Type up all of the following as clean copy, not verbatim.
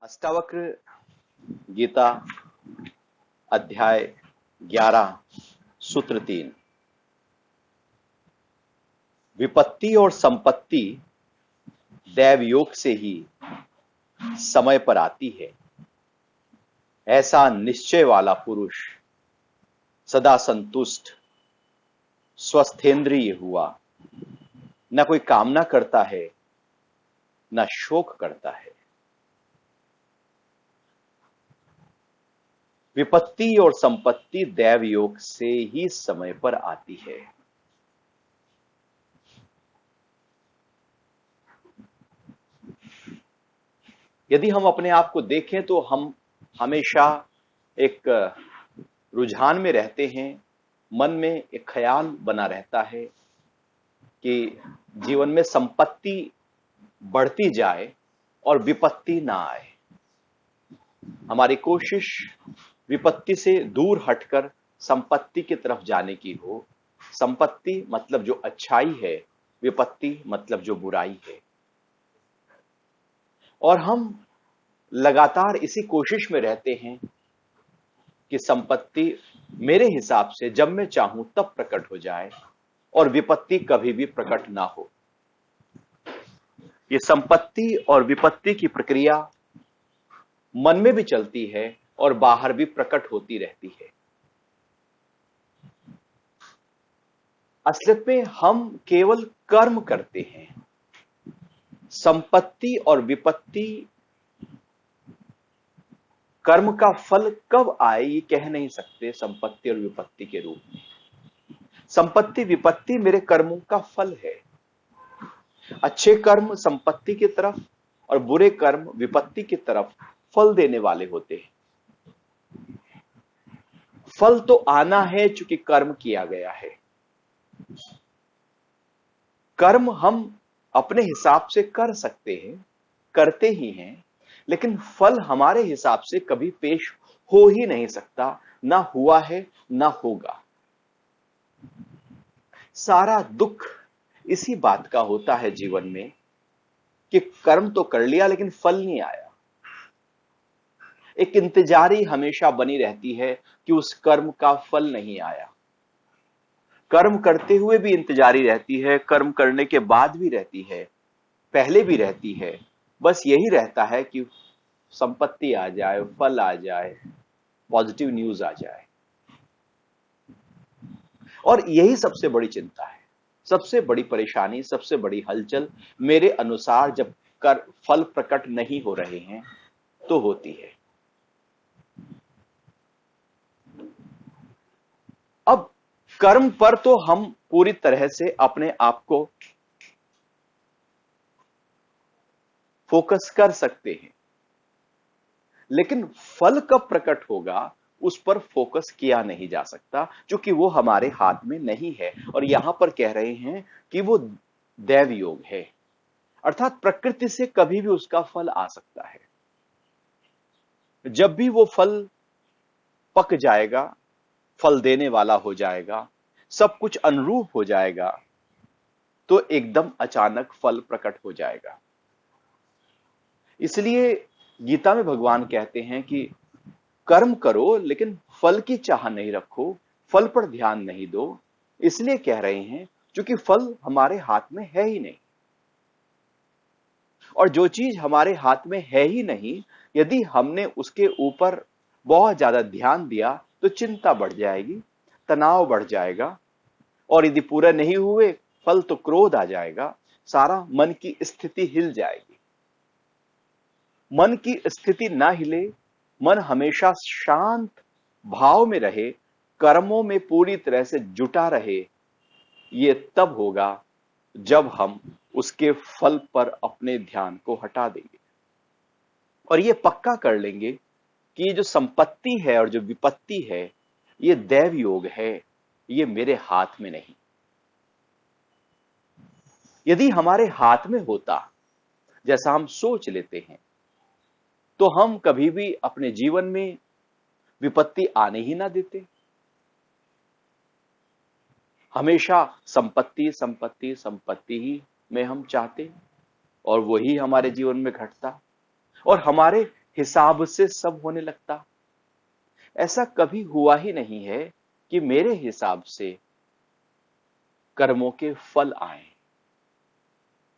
अष्टावक्र गीता अध्याय 11 सूत्र 3। विपत्ति और संपत्ति दैव योग से ही समय पर आती है। ऐसा निश्चय वाला पुरुष सदा संतुष्ट स्वस्थेंद्रिय हुआ, न कोई कामना करता है न शोक करता है। विपत्ति और संपत्ति दैव योग से ही समय पर आती है। यदि हम अपने आप को देखें तो हम हमेशा एक रुझान में रहते हैं, मन में एक ख्याल बना रहता है कि जीवन में संपत्ति बढ़ती जाए और विपत्ति ना आए। हमारी कोशिश विपत्ति से दूर हटकर संपत्ति की तरफ जाने की हो। संपत्ति मतलब जो अच्छाई है, विपत्ति मतलब जो बुराई है। और हम लगातार इसी कोशिश में रहते हैं कि संपत्ति मेरे हिसाब से जब मैं चाहूं तब प्रकट हो जाए और विपत्ति कभी भी प्रकट ना हो। ये संपत्ति और विपत्ति की प्रक्रिया मन में भी चलती है और बाहर भी प्रकट होती रहती है। असलियत में हम केवल कर्म करते हैं। संपत्ति और विपत्ति, कर्म का फल कब आए ये कह नहीं सकते। संपत्ति और विपत्ति के रूप में संपत्ति विपत्ति मेरे कर्मों का फल है। अच्छे कर्म संपत्ति की तरफ और बुरे कर्म विपत्ति की तरफ फल देने वाले होते हैं। फल तो आना है चूंकि कर्म किया गया है। कर्म हम अपने हिसाब से कर सकते हैं, करते ही हैं, लेकिन फल हमारे हिसाब से कभी पेश हो ही नहीं सकता, ना हुआ है ना होगा। सारा दुख इसी बात का होता है जीवन में कि कर्म तो कर लिया लेकिन फल नहीं आया। एक इंतजारी हमेशा बनी रहती है कि उस कर्म का फल नहीं आया। कर्म करते हुए भी इंतजारी रहती है, कर्म करने के बाद भी रहती है, पहले भी रहती है। बस यही रहता है कि संपत्ति आ जाए, फल आ जाए, पॉजिटिव न्यूज आ जाए। और यही सबसे बड़ी चिंता है, सबसे बड़ी परेशानी, सबसे बड़ी हलचल मेरे अनुसार जब फल प्रकट नहीं हो रहे हैं तो होती है। अब कर्म पर तो हम पूरी तरह से अपने आप को फोकस कर सकते हैं, लेकिन फल कब प्रकट होगा उस पर फोकस किया नहीं जा सकता, क्योंकि वो हमारे हाथ में नहीं है। और यहां पर कह रहे हैं कि वो दैव योग है, अर्थात प्रकृति से कभी भी उसका फल आ सकता है। जब भी वो फल पक जाएगा, फल देने वाला हो जाएगा, सब कुछ अनुरूप हो जाएगा, तो एकदम अचानक फल प्रकट हो जाएगा। इसलिए गीता में भगवान कहते हैं कि कर्म करो लेकिन फल की चाह नहीं रखो, फल पर ध्यान नहीं दो। इसलिए कह रहे हैं क्योंकि फल हमारे हाथ में है ही नहीं। और जो चीज हमारे हाथ में है ही नहीं, यदि हमने उसके ऊपर बहुत ज्यादा ध्यान दिया तो चिंता बढ़ जाएगी, तनाव बढ़ जाएगा, और यदि पूरा नहीं हुए फल तो क्रोध आ जाएगा, सारा मन की स्थिति हिल जाएगी। मन की स्थिति ना हिले, मन हमेशा शांत भाव में रहे, कर्मों में पूरी तरह से जुटा रहे, ये तब होगा जब हम उसके फल पर अपने ध्यान को हटा देंगे और ये पक्का कर लेंगे कि ये जो संपत्ति है और जो विपत्ति है ये दैव योग है, ये मेरे हाथ में नहीं। यदि हमारे हाथ में होता, जैसा हम सोच लेते हैं, तो हम कभी भी अपने जीवन में विपत्ति आने ही ना देते। हमेशा संपत्ति संपत्ति संपत्ति ही में हम चाहते और वही हमारे जीवन में घटता और हमारे हिसाब से सब होने लगता। ऐसा कभी हुआ ही नहीं है कि मेरे हिसाब से कर्मों के फल आए।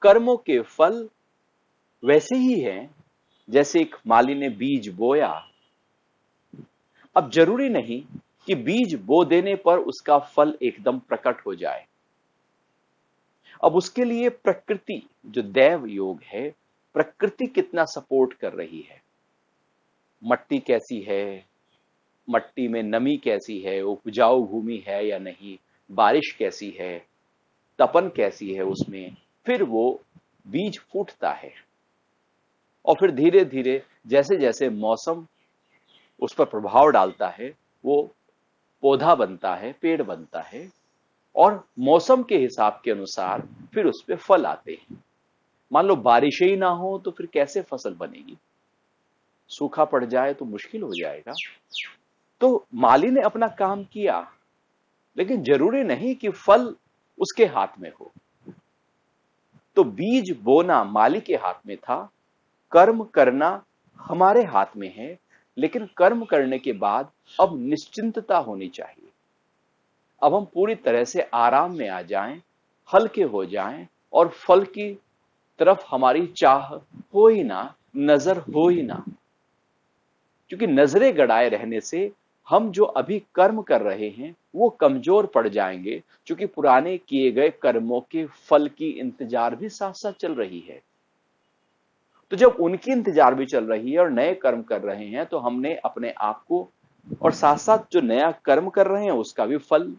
कर्मों के फल वैसे ही हैं जैसे एक माली ने बीज बोया। अब जरूरी नहीं कि बीज बो देने पर उसका फल एकदम प्रकट हो जाए। अब उसके लिए प्रकृति, जो दैव योग है, प्रकृति कितना सपोर्ट कर रही है, मट्टी कैसी है, मट्टी में नमी कैसी है, उपजाऊ भूमि है या नहीं, बारिश कैसी है, तपन कैसी है उसमें, फिर वो बीज फूटता है और फिर धीरे धीरे जैसे जैसे मौसम उस पर प्रभाव डालता है वो पौधा बनता है, पेड़ बनता है और मौसम के हिसाब के अनुसार फिर उस पे फल आते हैं। मान लो बारिश ही ना हो तो फिर कैसे फसल बनेगी, सूखा पड़ जाए तो मुश्किल हो जाएगा। तो माली ने अपना काम किया, लेकिन जरूरी नहीं कि फल उसके हाथ में हो। तो बीज बोना माली के हाथ में था, कर्म करना हमारे हाथ में है, लेकिन कर्म करने के बाद अब निश्चिंतता होनी चाहिए। अब हम पूरी तरह से आराम में आ जाएं, हल्के हो जाएं और फल की तरफ हमारी चाह हो ही ना, नजर हो ही ना। क्योंकि नजरें गड़ाए रहने से हम जो अभी कर्म कर रहे हैं वो कमजोर पड़ जाएंगे, क्योंकि पुराने किए गए कर्मों के फल की इंतजार भी साथ साथ चल रही है। तो जब उनकी इंतजार भी चल रही है और नए कर्म कर रहे हैं, तो हमने अपने आप को और साथ साथ जो नया कर्म कर रहे हैं उसका भी फल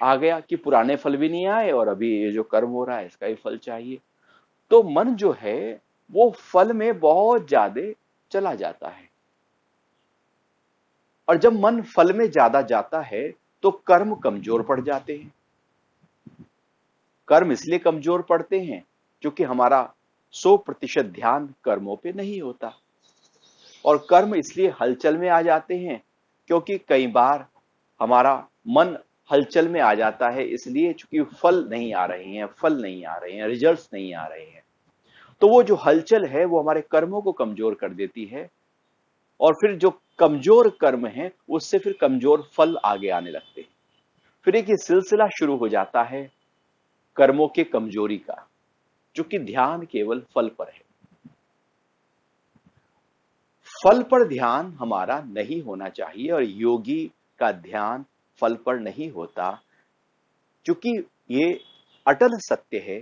आ गया कि पुराने फल भी नहीं आए और अभी ये जो कर्म हो रहा है इसका भी फल चाहिए। तो मन जो है वो फल में बहुत ज्यादा चला जाता है और जब मन फल में ज्यादा जाता है तो कर्म कमजोर पड़ जाते हैं। कर्म इसलिए कमजोर पड़ते हैं क्योंकि हमारा 100% ध्यान कर्मों पे नहीं होता और कर्म इसलिए हलचल में आ जाते हैं क्योंकि कई बार हमारा मन हलचल में आ जाता है, इसलिए चूंकि फल नहीं आ रहे हैं, फल नहीं आ रहे हैं, रिजल्ट्स नहीं आ रहे हैं, तो वो जो हलचल है वो हमारे कर्मों को कमजोर कर देती है और फिर जो कमजोर कर्म है उससे फिर कमजोर फल आगे आने लगते हैं। फिर एक ये सिलसिला शुरू हो जाता है कर्मों के कमजोरी का, क्योंकि ध्यान केवल फल पर है। फल पर ध्यान हमारा नहीं होना चाहिए और योगी का ध्यान फल पर नहीं होता, क्योंकि ये अटल सत्य है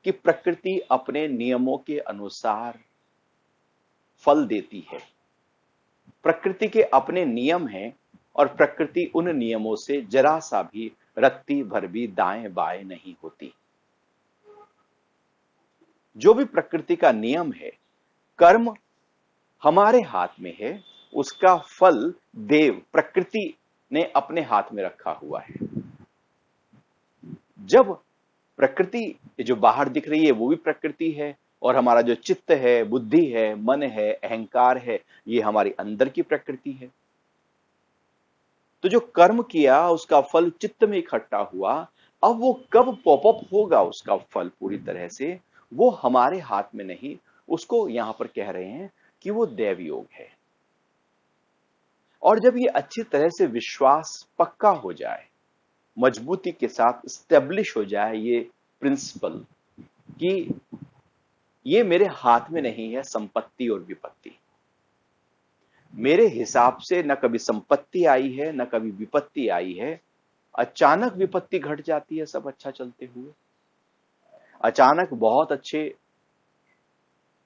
कि प्रकृति अपने नियमों के अनुसार फल देती है। प्रकृति के अपने नियम हैं और प्रकृति उन नियमों से जरा सा भी रत्ती भर भी दाएं बाएं नहीं होती। जो भी प्रकृति का नियम है, कर्म हमारे हाथ में है, उसका फल देव प्रकृति ने अपने हाथ में रखा हुआ है। जब प्रकृति जो बाहर दिख रही है वो भी प्रकृति है और हमारा जो चित्त है, बुद्धि है, मन है, अहंकार है, ये हमारी अंदर की प्रकृति है। तो जो कर्म किया उसका फल चित्त में इकट्ठा हुआ, अब वो कब पॉपअप होगा उसका फल पूरी तरह से, वो हमारे हाथ में नहीं। उसको यहां पर कह रहे हैं कि वो दैव योग है। और जब ये अच्छी तरह से विश्वास पक्का हो जाए, मजबूती के साथ स्टेब्लिश हो जाए ये प्रिंसिपल कि ये मेरे हाथ में नहीं है संपत्ति और विपत्ति, मेरे हिसाब से न कभी संपत्ति आई है न कभी विपत्ति आई है, अचानक विपत्ति घट जाती है सब अच्छा चलते हुए। अचानक बहुत अच्छे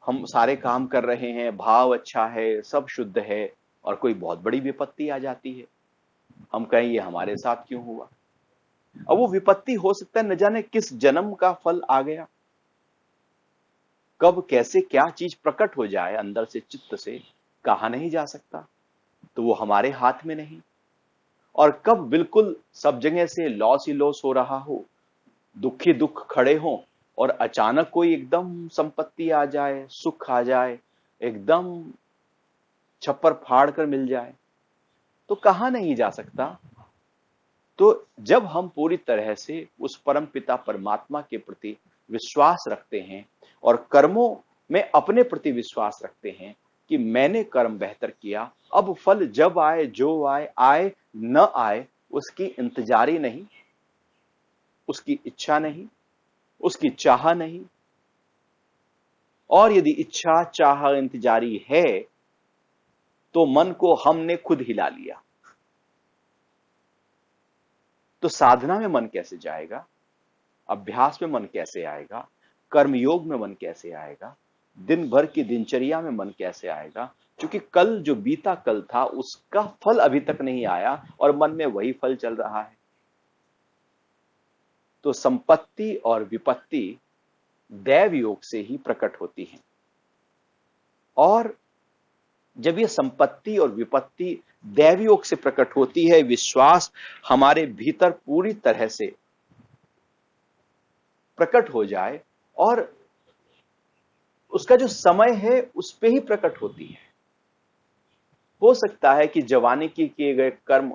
हम सारे काम कर रहे हैं, भाव अच्छा है, सब शुद्ध है और कोई बहुत बड़ी विपत्ति आ जाती है। हम कहें ये हमारे साथ क्यों हुआ। अब वो विपत्ति हो सकता है न जाने किस जन्म का फल आ गया, कब कैसे क्या चीज प्रकट हो जाए अंदर से चित्त से कहा नहीं जा सकता, तो वो हमारे हाथ में नहीं। और कब बिल्कुल सब जगह से लॉस ही लॉस हो रहा हो, दुखी दुख खड़े हों और अचानक कोई एकदम संपत्ति आ जाए, सुख आ जाए, एकदम छप्पर फाड़ कर मिल जाए, तो कहा नहीं जा सकता। तो जब हम पूरी तरह से उस परम पिता परमात्मा के प्रति विश्वास रखते हैं और कर्मों में अपने प्रति विश्वास रखते हैं कि मैंने कर्म बेहतर किया, अब फल जब आए जो आए आए न आए उसकी इंतजारी नहीं, उसकी इच्छा नहीं, उसकी चाह नहीं। और यदि इच्छा चाह इंतजारी है तो मन को हमने खुद हिला लिया। तो साधना में मन कैसे जाएगा, अभ्यास में मन कैसे आएगा, कर्मयोग में मन कैसे आएगा, दिन भर की दिनचर्या में मन कैसे आएगा? क्योंकि कल जो बीता कल था उसका फल अभी तक नहीं आया और मन में वही फल चल रहा है। तो संपत्ति और विपत्ति दैव योग से ही प्रकट होती है। और जब ये संपत्ति और विपत्ति दैव योग से प्रकट होती है, विश्वास हमारे भीतर पूरी तरह से प्रकट हो जाए और उसका जो समय है उस पे ही प्रकट होती है। हो सकता है कि जवानी की किए गए कर्म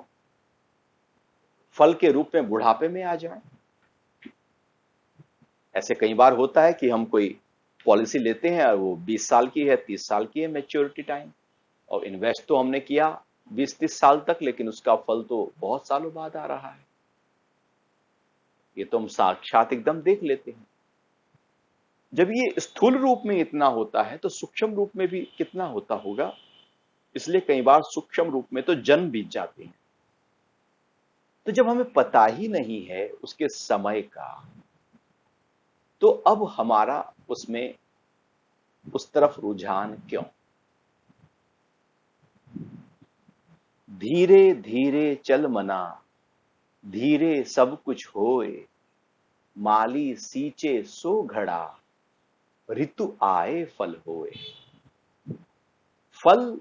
फल के रूप में बुढ़ापे में आ जाए। ऐसे कई बार होता है कि हम कोई पॉलिसी लेते हैं और वो 20 साल की है, 30 साल की है मैच्योरिटी टाइम, और इन्वेस्ट तो हमने किया 20-30 साल तक, लेकिन उसका फल तो बहुत सालों बाद आ रहा है। ये तो हम साक्षात एकदम देख लेते हैं। जब ये स्थूल रूप में इतना होता है तो सूक्ष्म रूप में भी कितना होता होगा। इसलिए कई बार सूक्ष्म रूप में तो जन्म बीत जाते हैं। तो जब हमें पता ही नहीं है उसके समय का, तो अब हमारा उसमें उस तरफ रुझान क्यों? धीरे धीरे चल मना, धीरे सब कुछ होए, माली सींचे सो घड़ा, ऋतु आए फल होए। फल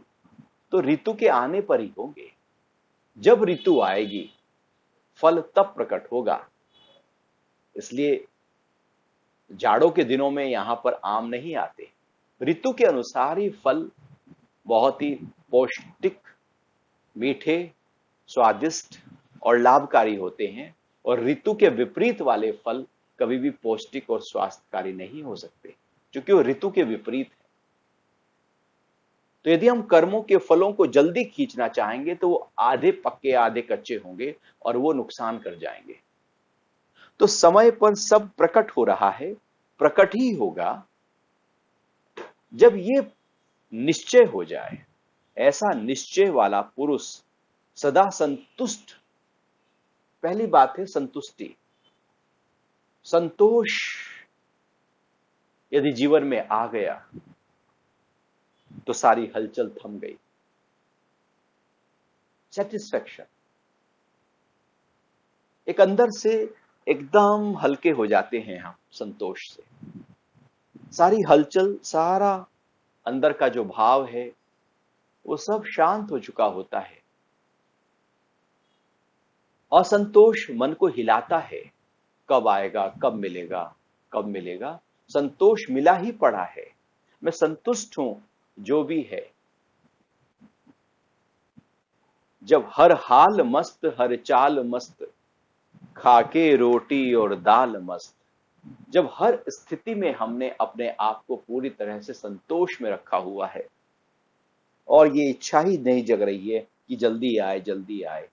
तो ऋतु के आने पर ही होंगे। जब ऋतु आएगी फल तब प्रकट होगा। इसलिए जाड़ों के दिनों में यहां पर आम नहीं आते। ऋतु के अनुसार ही फल बहुत ही पौष्टिक, मीठे, स्वादिष्ट और लाभकारी होते हैं, और ऋतु के विपरीत वाले फल कभी भी पौष्टिक और स्वास्थ्यकारी नहीं हो सकते, क्योंकि वो ऋतु के विपरीत है। तो यदि हम कर्मों के फलों को जल्दी खींचना चाहेंगे तो वो आधे पक्के आधे कच्चे होंगे और वो नुकसान कर जाएंगे। तो समय पर सब प्रकट हो रहा है, प्रकट ही होगा जब ये निश्चय हो जाए। ऐसा निश्चय वाला पुरुष सदा संतुष्ट, पहली बात है संतुष्टि, संतोष यदि जीवन में आ गया तो सारी हलचल थम गई। सेटिस्फैक्शन, एक अंदर से एकदम हल्के हो जाते हैं हम संतोष से। सारी हलचल, सारा अंदर का जो भाव है वो सब शांत हो चुका होता है। असंतोष मन को हिलाता है, कब आएगा, कब मिलेगा, कब मिलेगा। संतोष मिला ही पड़ा है, मैं संतुष्ट हूं जो भी है। जब हर हाल मस्त, हर चाल मस्त, खाके रोटी और दाल मस्त। जब हर स्थिति में हमने अपने आप को पूरी तरह से संतोष में रखा हुआ है और ये इच्छा ही नहीं जग रही है कि जल्दी आए जल्दी आए,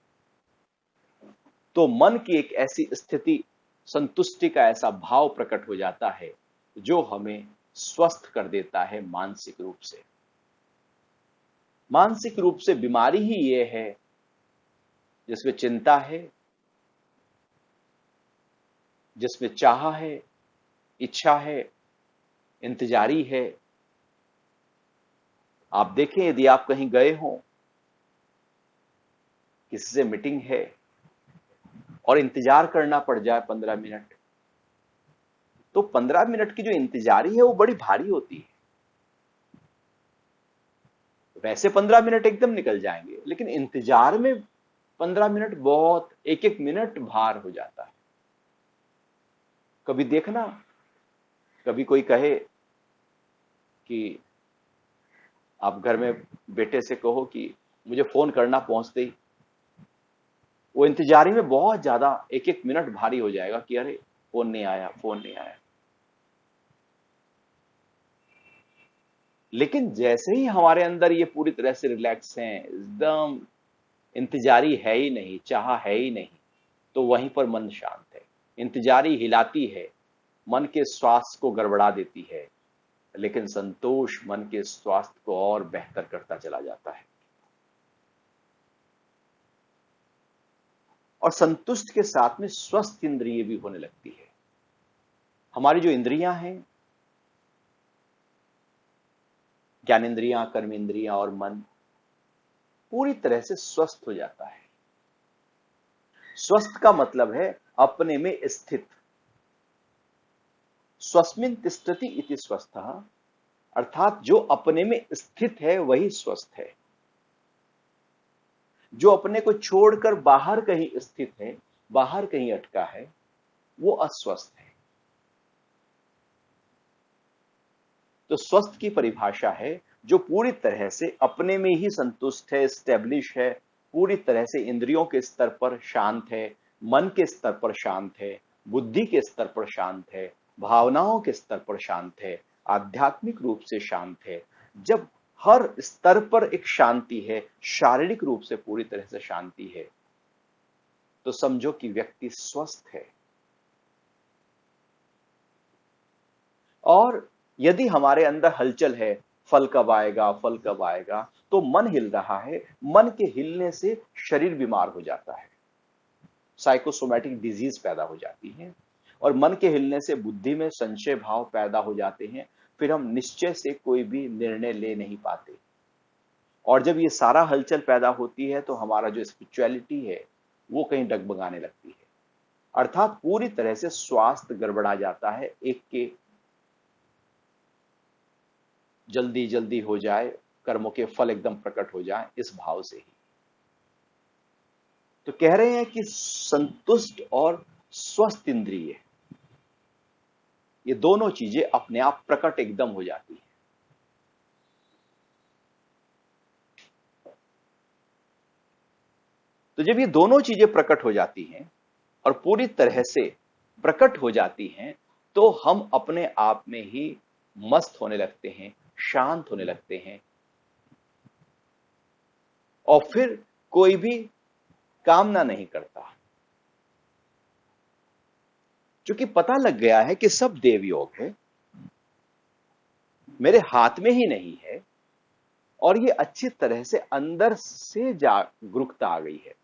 तो मन की एक ऐसी स्थिति, संतुष्टि का ऐसा भाव प्रकट हो जाता है जो हमें स्वस्थ कर देता है मानसिक रूप से। मानसिक रूप से बीमारी ही ये है जिसमें चिंता है, जिसमें चाह है, इच्छा है, इंतजारी है। आप देखें, यदि आप कहीं गए हो, किसी से मीटिंग है और इंतजार करना पड़ जाए 15 मिनट, तो 15 मिनट की जो इंतजारी है वो बड़ी भारी होती है। वैसे 15 मिनट एकदम निकल जाएंगे, लेकिन इंतजार में 15 मिनट बहुत, एक एक मिनट भार हो जाता है। कभी देखना, कभी कोई कहे कि आप घर में बेटे से कहो कि मुझे फोन करना पहुंचते ही, वो इंतजारी में बहुत ज्यादा एक एक मिनट भारी हो जाएगा कि अरे फोन नहीं आया, फोन नहीं आया। लेकिन जैसे ही हमारे अंदर ये पूरी तरह से रिलैक्स हैं, एकदम इंतजारी है ही नहीं, चाह है ही नहीं, तो वहीं पर मन शांत है। इंतजारी हिलाती है, मन के स्वास्थ्य को गड़बड़ा देती है, लेकिन संतोष मन के स्वास्थ्य को और बेहतर करता चला जाता है। और संतुष्ट के साथ में स्वस्थ इंद्रिय भी होने लगती है। हमारी जो इंद्रियां हैं, ज्ञानेंद्रियां, कर्म इंद्रियां और मन, पूरी तरह से स्वस्थ हो जाता है। स्वस्थ का मतलब है अपने में स्थित। स्वस्मिन तिष्ठति इति स्वस्थः, अर्थात जो अपने में स्थित है वही स्वस्थ है। जो अपने को छोड़कर बाहर कहीं स्थित है, बाहर कहीं अटका है, वो अस्वस्थ है। तो स्वस्थ की परिभाषा है जो पूरी तरह से अपने में ही संतुष्ट है, स्टेब्लिश है, पूरी तरह से इंद्रियों के स्तर पर शांत है, मन के स्तर पर शांत है, बुद्धि के स्तर पर शांत है, भावनाओं के स्तर पर शांत है, आध्यात्मिक रूप से शांत है। जब हर स्तर पर एक शांति है, शारीरिक रूप से पूरी तरह से शांति है, तो समझो कि व्यक्ति स्वस्थ है। और यदि हमारे अंदर हलचल है, फल कब आएगा, फल कब आएगा, तो मन हिल रहा है, मन के हिलने से शरीर बीमार हो जाता है, साइकोसोमैटिक डिजीज पैदा हो जाती है, और मन के हिलने से बुद्धि में संशय भाव पैदा हो जाते हैं। फिर हम निश्चय से कोई भी निर्णय ले नहीं पाते। और जब ये सारा हलचल पैदा होती है तो हमारा जो स्पिरिचुअलिटी है वो कहीं डगमगाने लगती है, अर्थात पूरी तरह से स्वास्थ्य गड़बड़ा जाता है। एक के जल्दी जल्दी हो जाए, कर्मों के फल एकदम प्रकट हो जाए, इस भाव से ही। तो कह रहे हैं कि संतुष्ट और स्वस्थ इंद्रिय, ये दोनों चीजें अपने आप प्रकट एकदम हो जाती है। तो जब ये दोनों चीजें प्रकट हो जाती हैं और पूरी तरह से प्रकट हो जाती हैं, तो हम अपने आप में ही मस्त होने लगते हैं, शांत होने लगते हैं, और फिर कोई भी कामना नहीं करता, क्योंकि पता लग गया है कि सब देव योग है, मेरे हाथ में ही नहीं है। और ये अच्छी तरह से अंदर से जागरूकता आ गई है।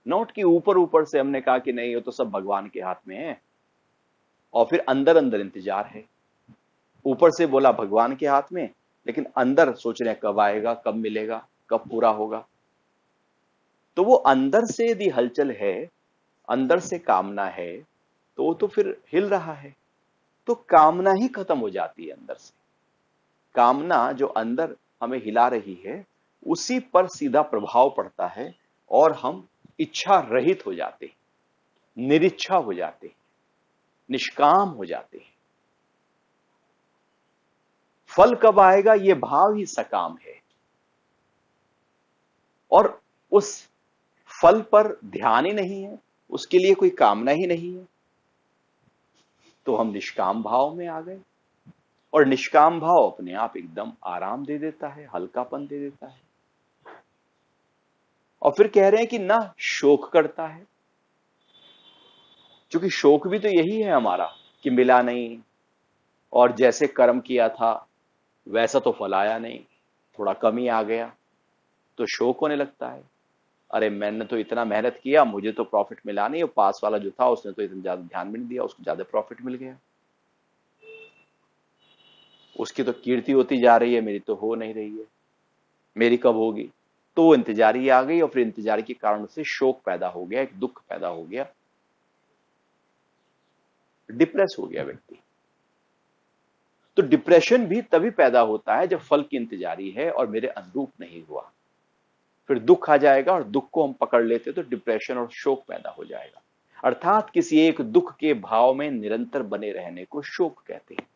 नोट कि ऊपर ऊपर से हमने कहा कि नहीं, ये तो सब भगवान के हाथ में है, और फिर अंदर अंदर इंतजार है। ऊपर से बोला भगवान के हाथ में, लेकिन अंदर सोच रहे हैं कब आएगा, कब मिलेगा, कब पूरा होगा। तो वो अंदर से यदि हलचल है, अंदर से कामना है, तो वो तो फिर हिल रहा है, तो कामना ही खत्म हो जाती है अंदर से। कामना जो अंदर हमें हिला रही है, उसी पर सीधा प्रभाव पड़ता है, और हम इच्छा रहित हो जाते हैं, निरिच्छा हो जाते हैं, निष्काम हो जाते हैं। फल कब आएगा ये भाव ही सकाम है, और उस फल पर ध्यान ही नहीं है, उसके लिए कोई कामना ही नहीं है, तो हम निष्काम भाव में आ गए। और निष्काम भाव अपने आप एकदम आराम दे देता है, हल्कापन दे देता है। और फिर कह रहे हैं कि ना शोक करता है, क्योंकि शोक भी तो यही है हमारा कि मिला नहीं, और जैसे कर्म किया था वैसा तो फल आया नहीं, थोड़ा कम ही आ गया, तो शोक होने लगता है। अरे मैंने तो इतना मेहनत किया, मुझे तो प्रॉफिट मिला नहीं, और पास वाला जो था उसने तो इतना ज्यादा ध्यान भी नहीं दिया, उसको ज्यादा प्रॉफिट मिल गया, उसकी तो कीर्ति होती जा रही है, मेरी तो हो नहीं रही है, मेरी कब होगी। तो वो इंतजारी आ गई, और फिर इंतजारी के कारण से शोक पैदा हो गया, एक दुख पैदा हो गया, डिप्रेस हो गया व्यक्ति। तो डिप्रेशन भी तभी पैदा होता है जब फल की इंतजारी है और मेरे अनुरूप नहीं हुआ। फिर दुख आ जाएगा, और दुख को हम पकड़ लेते तो डिप्रेशन और शोक पैदा हो जाएगा। अर्थात किसी एक दुख के भाव में निरंतर बने रहने को शोक कहते हैं।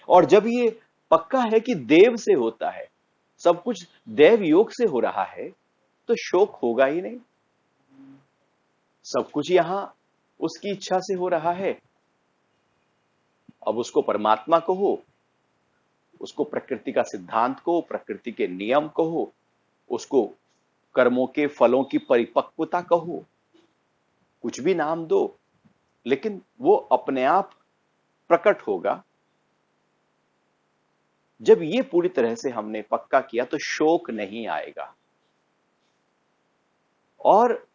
और जब ये पक्का है कि देव से होता है, सब कुछ देव योग से हो रहा है, तो शोक होगा ही नहीं। सब कुछ यहां उसकी इच्छा से हो रहा है, अब उसको परमात्मा कहो, उसको प्रकृति का सिद्धांत कहो, प्रकृति के नियम कहो, उसको कर्मों के फलों की परिपक्वता कहो, कुछ भी नाम दो, लेकिन वो अपने आप प्रकट होगा। जब ये पूरी तरह से हमने पक्का किया तो शोक नहीं आएगा। और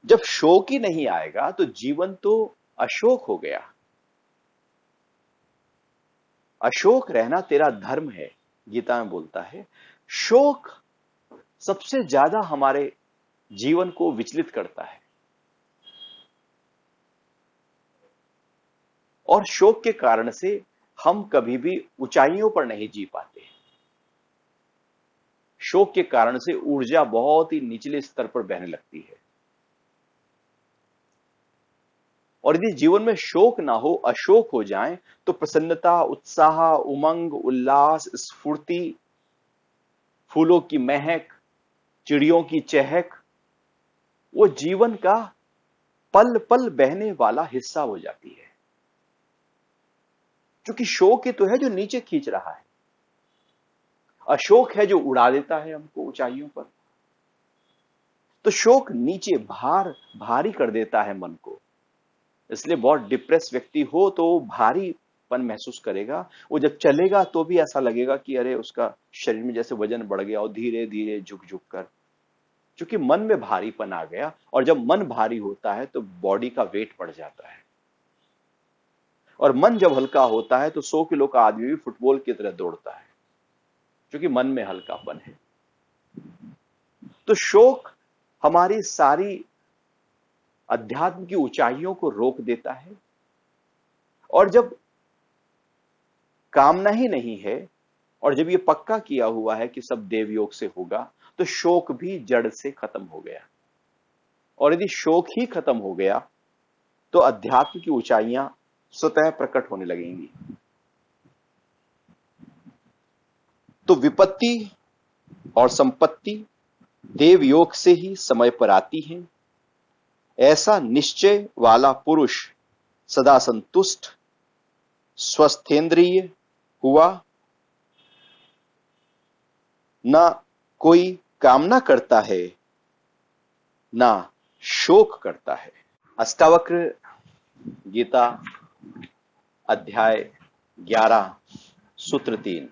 जब शोक ही नहीं आएगा तो जीवन तो अशोक हो गया। अशोक रहना तेरा धर्म है, गीता में बोलता है। शोक सबसे ज्यादा हमारे जीवन को विचलित करता है, और शोक के कारण से हम कभी भी ऊंचाइयों पर नहीं जी पाते। शोक के कारण से ऊर्जा बहुत ही निचले स्तर पर बहने लगती है। और यदि जीवन में शोक ना हो, अशोक हो जाए, तो प्रसन्नता, उत्साह, उमंग, उल्लास, स्फूर्ति, फूलों की महक, चिड़ियों की चहक, वो जीवन का पल पल बहने वाला हिस्सा हो जाती है। क्योंकि शोक ही तो है जो नीचे खींच रहा है, अशोक है जो उड़ा देता है हमको ऊंचाइयों पर। तो शोक नीचे भारी कर देता है मन को। इसलिए बहुत डिप्रेस व्यक्ति हो तो भारीपन महसूस करेगा। वो जब चलेगा तो भी ऐसा लगेगा कि अरे उसका शरीर में जैसे वजन बढ़ गया, और धीरे धीरे झुक झुक कर, क्योंकि मन में भारीपन आ गया। और जब मन भारी होता है तो बॉडी का वेट बढ़ जाता है, और मन जब हल्का होता है तो 100 किलो का आदमी भी फुटबॉल की तरह दौड़ता है, क्योंकि मन में हल्कापन है। तो शोक हमारी सारी अध्यात्म की ऊंचाइयों को रोक देता है। और जब कामना ही नहीं है, और जब ये पक्का किया हुआ है कि सब देव योग से होगा, तो शोक भी जड़ से खत्म हो गया। और यदि शोक ही खत्म हो गया तो अध्यात्म की ऊंचाइयां स्वतः प्रकट होने लगेंगी। तो विपत्ति और संपत्ति देव योग से ही समय पर आती हैं। ऐसा निश्चय वाला पुरुष सदा संतुष्ट, स्वस्थेंद्रिय हुआ, ना कोई कामना करता है, ना शोक करता है। अष्टावक्र गीता अध्याय 11 सूत्र 3।